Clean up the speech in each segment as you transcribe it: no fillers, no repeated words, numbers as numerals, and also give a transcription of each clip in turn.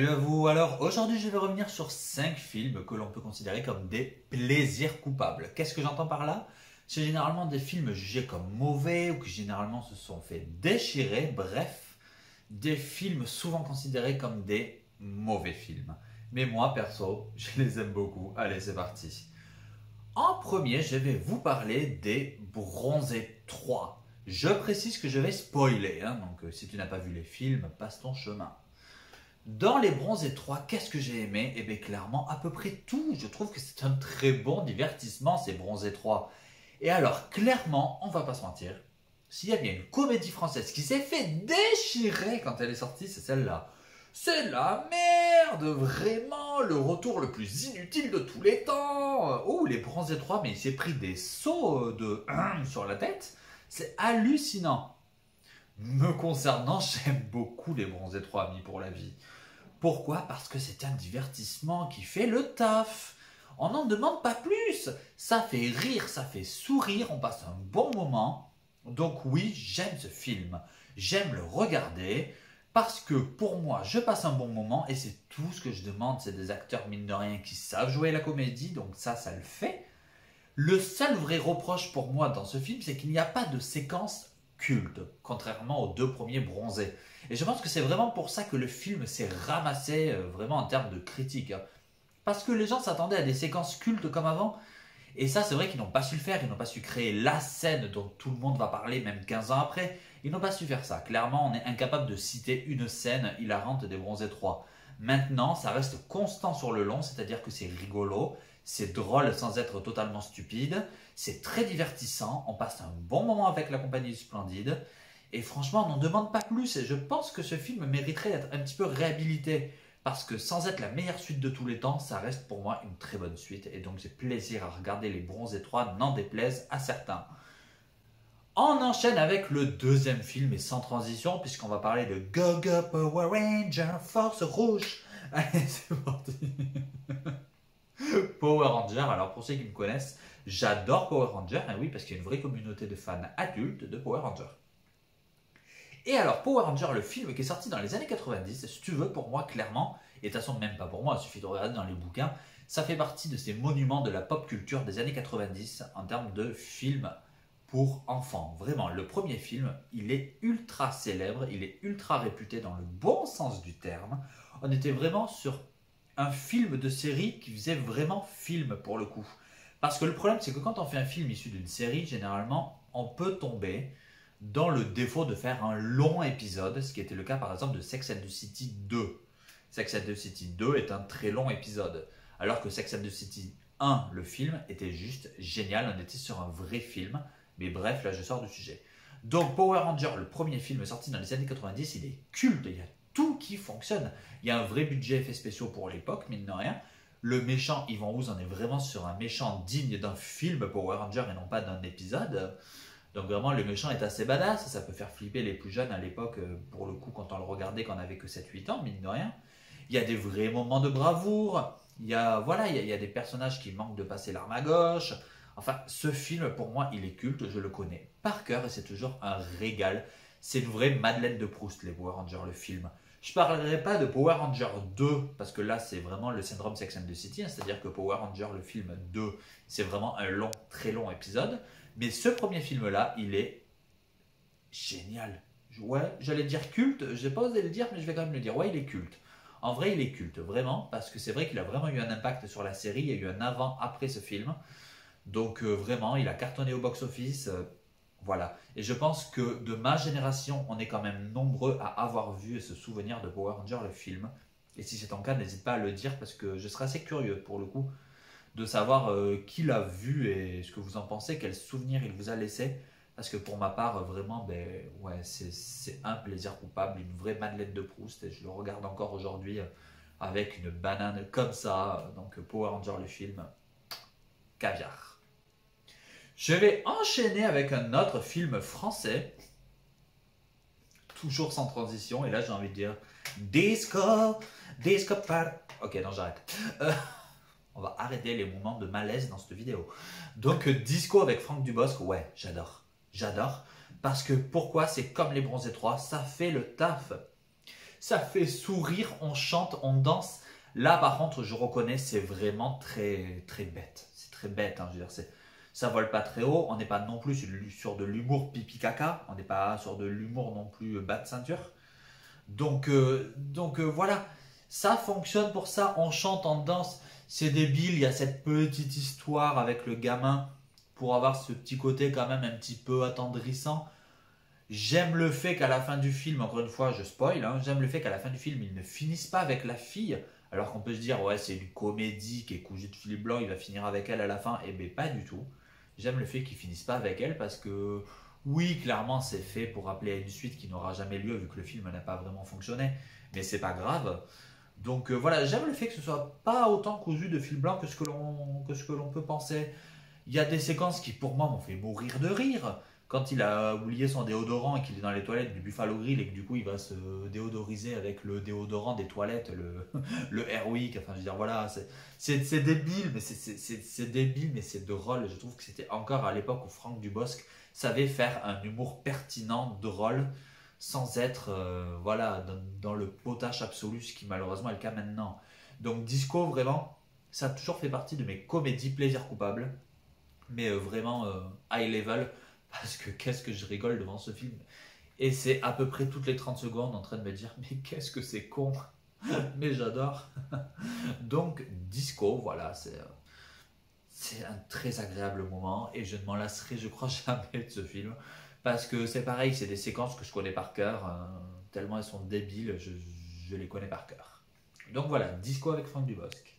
Salut à vous. Alors aujourd'hui je vais revenir sur 5 films que l'on peut considérer comme des plaisirs coupables. Qu'est-ce que j'entends par là? C'est généralement des films jugés comme mauvais ou qui généralement se sont fait déchirer. Bref, des films souvent considérés comme des mauvais films. Mais moi perso, je les aime beaucoup. Allez, c'est parti. En premier, je vais vous parler des Bronzés 3. Je précise que je vais spoiler, donc si tu n'as pas vu les films, passe ton chemin. Dans les Bronzés 3, qu'est-ce que j'ai aimé? Eh bien clairement, à peu près tout. Je trouve que c'est un très bon divertissement, ces Bronzés 3. Et alors, clairement, on va pas se mentir, s'il y a bien une comédie française qui s'est fait déchirer quand elle est sortie, c'est celle-là. C'est la merde, vraiment, le retour le plus inutile de tous les temps. Oh, les Bronzés 3, mais il s'est pris des sauts de sur la tête. C'est hallucinant. Me concernant, j'aime beaucoup les Bronzés 3 amis pour la vie. Pourquoi? Parce que c'est un divertissement qui fait le taf. On n'en demande pas plus. Ça fait rire, ça fait sourire, on passe un bon moment. Donc oui, j'aime ce film. J'aime le regarder parce que pour moi, je passe un bon moment et c'est tout ce que je demande. C'est des acteurs mine de rien qui savent jouer la comédie, donc ça le fait. Le seul vrai reproche pour moi dans ce film, c'est qu'il n'y a pas de séquence culte, contrairement aux deux premiers Bronzés. Et je pense que c'est vraiment pour ça que le film s'est ramassé vraiment en termes de critique. Parce que les gens s'attendaient à des séquences cultes comme avant. Et ça, c'est vrai qu'ils n'ont pas su le faire. Ils n'ont pas su créer la scène dont tout le monde va parler, même 15 ans après. Ils n'ont pas su faire ça. Clairement, on est incapable de citer une scène hilarante des Bronzés 3. Maintenant, ça reste constant sur le long, c'est-à-dire que c'est rigolo, c'est drôle sans être totalement stupide, c'est très divertissant, on passe un bon moment avec la compagnie du Splendide, et franchement, on n'en demande pas plus, et je pense que ce film mériterait d'être un petit peu réhabilité, parce que sans être la meilleure suite de tous les temps, ça reste pour moi une très bonne suite, et donc j'ai plaisir à regarder les Bronzés 3, n'en déplaise à certains. On enchaîne avec le deuxième film et sans transition, puisqu'on va parler de Go Go Power Ranger Force Rouge. Allez, c'est parti. Power Ranger, alors pour ceux qui me connaissent, j'adore Power Ranger, et oui, parce qu'il y a une vraie communauté de fans adultes de Power Ranger. Et alors, Power Ranger, le film qui est sorti dans les années 90, si tu veux, pour moi, clairement, et de toute façon, même pas pour moi, il suffit de regarder dans les bouquins, ça fait partie de ces monuments de la pop culture des années 90 en termes de films pour enfants. Vraiment, le premier film, il est ultra célèbre, il est ultra réputé dans le bon sens du terme. On était vraiment sur un film de série qui faisait vraiment film pour le coup. Parce que le problème, c'est que quand on fait un film issu d'une série, généralement, on peut tomber dans le défaut de faire un long épisode, ce qui était le cas par exemple de Sex and the City 2. Sex and the City 2 est un très long épisode, alors que Sex and the City 1, le film, était juste génial, on était sur un vrai film. Mais bref, là je sors du sujet. Donc Power Ranger, le premier film sorti dans les années 90, il est culte, il y a tout qui fonctionne. Il y a un vrai budget effets spéciaux pour l'époque, mine de rien. Le méchant Ivan Ooze, on est vraiment sur un méchant digne d'un film Power Ranger et non pas d'un épisode. Donc vraiment, le méchant est assez badass, ça peut faire flipper les plus jeunes à l'époque, pour le coup, quand on le regardait, quand on avait que 7-8 ans, mine de rien. Il y a des vrais moments de bravoure, il y a des personnages qui manquent de passer l'arme à gauche. Enfin, ce film, pour moi, il est culte, je le connais par cœur et c'est toujours un régal. C'est une vraie Madeleine de Proust, les Power Rangers, le film. Je ne parlerai pas de Power Rangers 2, parce que là, c'est vraiment le syndrome Sex and the City, c'est-à-dire que Power Rangers, le film 2, c'est vraiment un long, très long épisode. Mais ce premier film-là, il est génial. Ouais, j'allais dire culte, je n'ai pas osé le dire, mais je vais quand même le dire. Ouais, il est culte. En vrai, il est culte, vraiment, parce que c'est vrai qu'il a vraiment eu un impact sur la série, il y a eu un avant-après ce film. Donc vraiment, il a cartonné au box-office, voilà. Et je pense que de ma génération, on est quand même nombreux à avoir vu et se souvenir de Power Ranger, le film. Et si c'est ton cas, n'hésite pas à le dire parce que je serais assez curieux pour le coup de savoir qui l'a vu et ce que vous en pensez, quel souvenir il vous a laissé. Parce que pour ma part, vraiment, ouais, c'est un plaisir coupable, une vraie Madeleine de Proust. Et je le regarde encore aujourd'hui avec une banane comme ça. Donc Power Ranger, le film, caviar. Je vais enchaîner avec un autre film français, toujours sans transition, et là j'ai envie de dire Disco, Disco Park. Ok, non, j'arrête. On va arrêter les moments de malaise dans cette vidéo. Donc, Disco avec Franck Dubosc, ouais, j'adore. Parce que pourquoi? C'est comme les Bronzés 3, ça fait le taf. Ça fait sourire, on chante, on danse. Là, par contre, je reconnais, c'est vraiment très, très bête. C'est très bête, hein, je veux dire, ça vole pas très haut. On n'est pas non plus sur de l'humour pipi caca. On n'est pas sur de l'humour non plus bas de ceinture. Donc voilà, ça fonctionne pour ça. On chante, on danse. C'est débile. Il y a cette petite histoire avec le gamin pour avoir ce petit côté quand même un petit peu attendrissant. J'aime le fait qu'à la fin du film, encore une fois, je spoil, hein, j'aime le fait qu'à la fin du film, ils ne finissent pas avec la fille, alors qu'on peut se dire, ouais, c'est une comédie qui est cousue de fil blanc, il va finir avec elle à la fin, et bien pas du tout. J'aime le fait qu'ils finissent pas avec elle parce que, oui, clairement, c'est fait pour rappeler à une suite qui n'aura jamais lieu vu que le film n'a pas vraiment fonctionné, mais c'est pas grave. Donc voilà, j'aime le fait que ce soit pas autant cousu de fil blanc que ce que l'on peut penser. Il y a des séquences qui, pour moi, m'ont fait mourir de rire. Quand il a oublié son déodorant et qu'il est dans les toilettes du Buffalo Grill et que du coup il va se déodoriser avec le déodorant des toilettes, le Airwick, enfin je veux dire voilà, c'est débile, mais c'est débile, mais c'est drôle. Je trouve que c'était encore à l'époque où Franck Dubosc savait faire un humour pertinent, drôle, sans être voilà, dans le potache absolu, ce qui malheureusement est le cas maintenant. Donc Disco, vraiment, ça a toujours fait partie de mes comédies plaisir coupable, mais vraiment high level, parce que qu'est-ce que je rigole devant ce film. Et c'est à peu près toutes les 30 secondes en train de me dire, mais qu'est-ce que c'est con, mais j'adore. Donc Disco, voilà, c'est un très agréable moment et je ne m'en lasserai, je crois, jamais de ce film. Parce que c'est pareil, c'est des séquences que je connais par cœur, tellement elles sont débiles, je les connais par cœur. Donc voilà, Disco avec Franck Dubosc.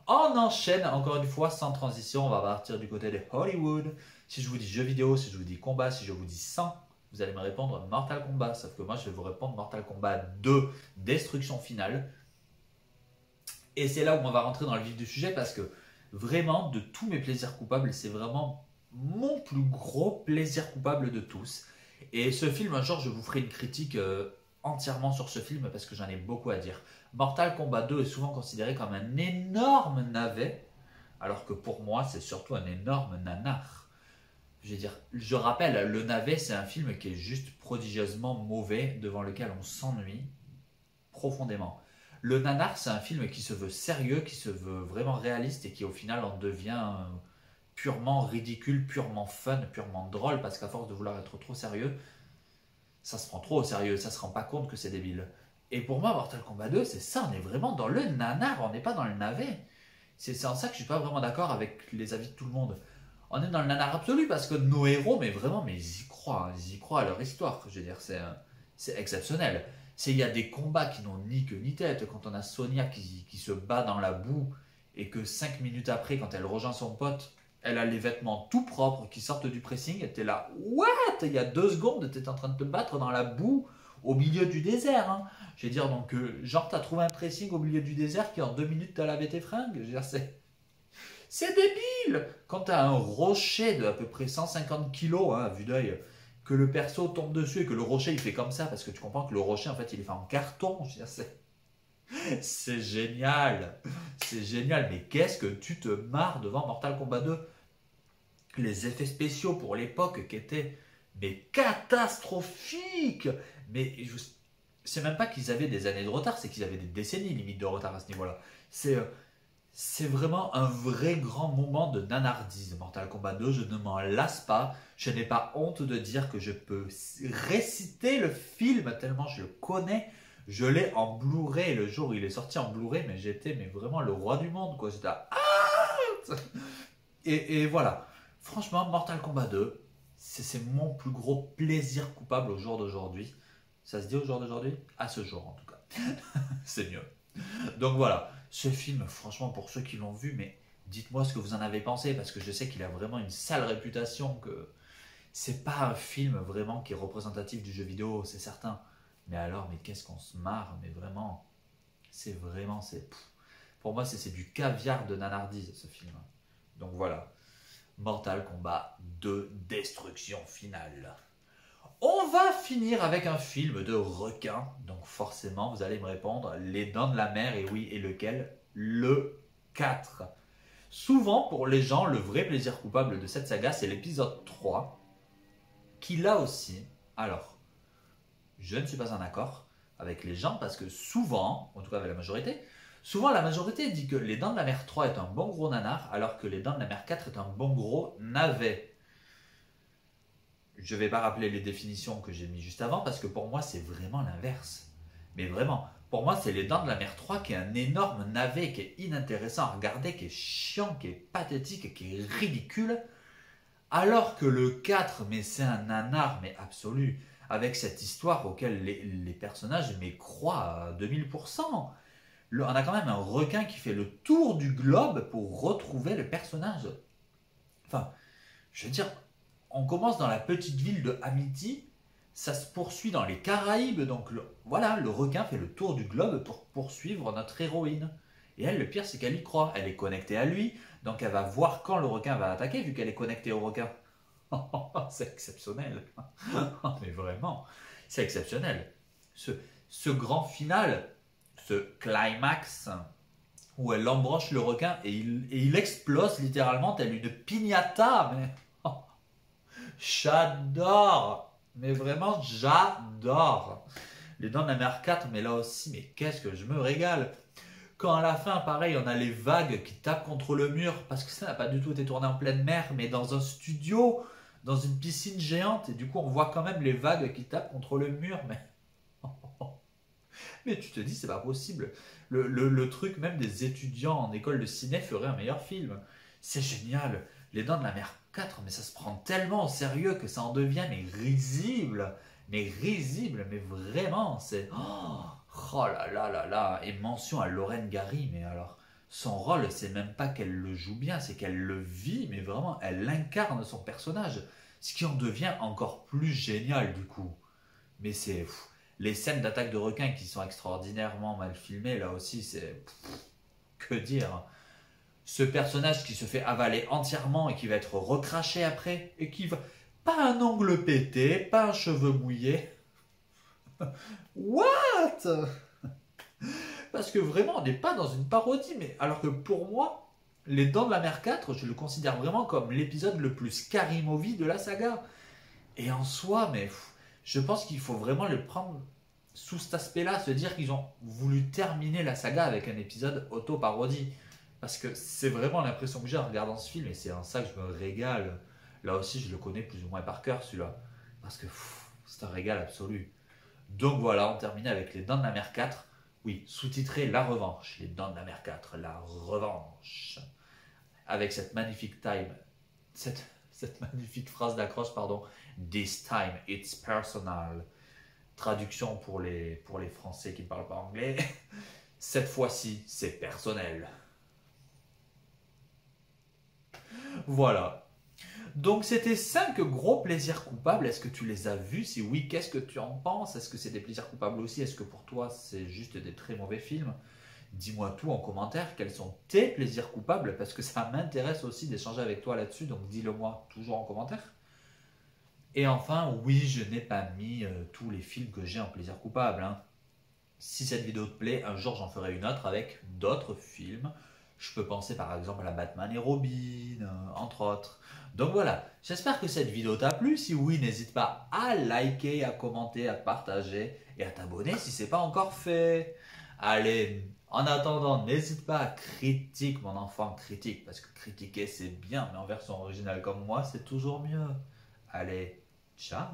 On enchaîne encore une fois sans transition, on va partir du côté de Hollywood. Si je vous dis jeux vidéo, si je vous dis combat, si je vous dis sang, vous allez me répondre Mortal Kombat. Sauf que moi je vais vous répondre Mortal Kombat 2, Destruction Finale. Et c'est là où on va rentrer dans le vif du sujet parce que vraiment de tous mes plaisirs coupables, c'est vraiment mon plus gros plaisir coupable de tous. Et ce film, un jour je vous ferai une critique entièrement sur ce film parce que j'en ai beaucoup à dire. Mortal Kombat 2 est souvent considéré comme un énorme navet, alors que pour moi, c'est surtout un énorme nanar. Je veux dire, je rappelle, le navet, c'est un film qui est juste prodigieusement mauvais, devant lequel on s'ennuie profondément. Le nanar, c'est un film qui se veut sérieux, qui se veut vraiment réaliste et qui au final en devient purement ridicule, purement fun, purement drôle, parce qu'à force de vouloir être trop sérieux, ça se prend trop au sérieux, ça se rend pas compte que c'est débile. Et pour moi, Mortal Kombat 2, c'est ça, on est vraiment dans le nanar, on n'est pas dans le navet. C'est en ça que je suis pas vraiment d'accord avec les avis de tout le monde. On est dans le nanar absolu parce que nos héros, mais vraiment, mais ils y croient à leur histoire. Je veux dire, c'est exceptionnel. Il y a des combats qui n'ont ni queue ni tête. Quand on a Sonya qui se bat dans la boue et que 5 minutes après, quand elle rejoint son pote, elle a les vêtements tout propres qui sortent du pressing. T'es là, what? Il y a 2 secondes, t'es en train de te battre dans la boue au milieu du désert. Hein. Je veux dire, donc, genre, t'as trouvé un pressing au milieu du désert qui en 2 minutes t'as lavé tes fringues. Je veux dire, c'est débile. Quand t'as un rocher de à peu près 150 kilos, hein, à vue d'œil, que le perso tombe dessus et que le rocher il fait comme ça, parce que tu comprends que le rocher en fait il est fait en carton. Je veux dire, c'est génial. C'est génial. Mais qu'est-ce que tu te marres devant Mortal Kombat 2? Les effets spéciaux pour l'époque qui étaient mais catastrophiques. Mais c'est même pas qu'ils avaient des années de retard, c'est qu'ils avaient des décennies limite de retard à ce niveau-là. C'est vraiment un vrai grand moment de nanardise. Mortal Kombat 2, je ne m'en lasse pas. Je n'ai pas honte de dire que je peux réciter le film tellement je le connais. Je l'ai en Blu-ray le jour où il est sorti en Blu-ray, mais j'étais vraiment le roi du monde, quoi. J'étais là, ah et voilà. Franchement, Mortal Kombat 2, c'est mon plus gros plaisir coupable au jour d'aujourd'hui. Ça se dit au jour d'aujourd'hui? À ce jour, en tout cas. C'est mieux. Donc voilà, ce film, franchement, pour ceux qui l'ont vu, mais dites-moi ce que vous en avez pensé, parce que je sais qu'il a vraiment une sale réputation, que c'est pas un film vraiment qui est représentatif du jeu vidéo, c'est certain. Mais alors, mais qu'est-ce qu'on se marre, mais vraiment, pour moi, c'est du caviar de nanardise, ce film. Donc voilà, Mortal Kombat 2, Destruction Finale. On va finir avec un film de requin. Donc forcément, vous allez me répondre, Les Dents de la Mer, et oui, et lequel? Le 4. Souvent, pour les gens, le vrai plaisir coupable de cette saga, c'est l'épisode 3, qui là aussi, alors, je ne suis pas en accord, avec les gens parce que souvent, en tout cas avec la majorité, souvent la majorité dit que Les Dents de la Mer 3 est un bon gros nanar alors que Les Dents de la Mer 4 est un bon gros navet. Je ne vais pas rappeler les définitions que j'ai mis juste avant parce que pour moi c'est vraiment l'inverse. Mais vraiment, pour moi c'est Les Dents de la Mer 3 qui est un énorme navet, qui est inintéressant à regarder, qui est chiant, qui est pathétique, qui est ridicule. Alors que le 4, mais c'est un nanar mais absolu, avec cette histoire auquel les personnages mais croient à 2000%. On a quand même un requin qui fait le tour du globe pour retrouver le personnage. Enfin, je veux dire, on commence dans la petite ville de Amity, ça se poursuit dans les Caraïbes, donc voilà, le requin fait le tour du globe pour poursuivre notre héroïne. Et elle, le pire, c'est qu'elle y croit, elle est connectée à lui, donc elle va voir quand le requin va attaquer, vu qu'elle est connectée au requin. C'est exceptionnel. Mais vraiment, c'est exceptionnel. Ce grand final, ce climax, où elle embranche le requin et il explose littéralement tel une piñata. Mais j'adore. Mais vraiment, j'adore. Les Dents de la Mer 4, mais là aussi, mais qu'est-ce que je me régale. Quand à la fin, pareil, on a les vagues qui tapent contre le mur, parce que ça n'a pas du tout été tourné en pleine mer, mais dans un studio, dans une piscine géante, et du coup on voit quand même les vagues qui tapent contre le mur, mais tu te dis, c'est pas possible. Le truc même des étudiants en école de ciné ferait un meilleur film. C'est génial. Les Dents de la Mer 4, mais ça se prend tellement au sérieux que ça en devient mais risible. Mais risible, mais vraiment, c'est... Oh là là là là. Et mention à Lorraine Gary, mais alors, son rôle, c'est même pas qu'elle le joue bien, c'est qu'elle le vit, mais vraiment, elle incarne son personnage. Ce qui en devient encore plus génial du coup. Mais c'est... Les scènes d'attaque de requins qui sont extraordinairement mal filmées, là aussi, c'est... Que dire? Ce personnage qui se fait avaler entièrement et qui va être recraché après, et qui va... Pas un ongle pété, pas un cheveu mouillé. What? Parce que vraiment, on n'est pas dans une parodie, mais alors que pour moi, Les Dents de la Mer 4, je le considère vraiment comme l'épisode le plus scary movie de la saga. Et en soi, mais je pense qu'il faut vraiment le prendre sous cet aspect-là, se dire qu'ils ont voulu terminer la saga avec un épisode auto-parodie. Parce que c'est vraiment l'impression que j'ai en regardant ce film, et c'est en ça que je me régale. Là aussi, je le connais plus ou moins par cœur, celui-là. Parce que c'est un régal absolu. Donc voilà, on termine avec Les Dents de la Mer 4. Oui, sous-titré La Revanche. Les Dents de la Mer 4, La Revanche. Avec cette magnifique cette magnifique phrase d'accroche, pardon. This time it's personal. Traduction pour les Français qui ne parlent pas anglais. Cette fois-ci, c'est personnel. Voilà. Donc c'était 5 gros plaisirs coupables. Est-ce que tu les as vus? Si oui, qu'est-ce que tu en penses? Est-ce que c'est des plaisirs coupables aussi? Est-ce que pour toi c'est juste des très mauvais films? Dis-moi tout en commentaire. Quels sont tes plaisirs coupables? Parce que ça m'intéresse aussi d'échanger avec toi là-dessus. Donc dis-le moi toujours en commentaire. Et enfin, oui, je n'ai pas mis tous les films que j'ai en plaisir coupable. Hein. Si cette vidéo te plaît, un jour j'en ferai une autre avec d'autres films. Je peux penser par exemple à la Batman et Robin, entre autres. Donc voilà, j'espère que cette vidéo t'a plu. Si oui, n'hésite pas à liker, à commenter, à partager et à t'abonner si ce n'est pas encore fait. Allez, en attendant, n'hésite pas à critiquer mon enfant, critique, parce que critiquer c'est bien, mais en version originale comme moi, c'est toujours mieux. Allez, ciao!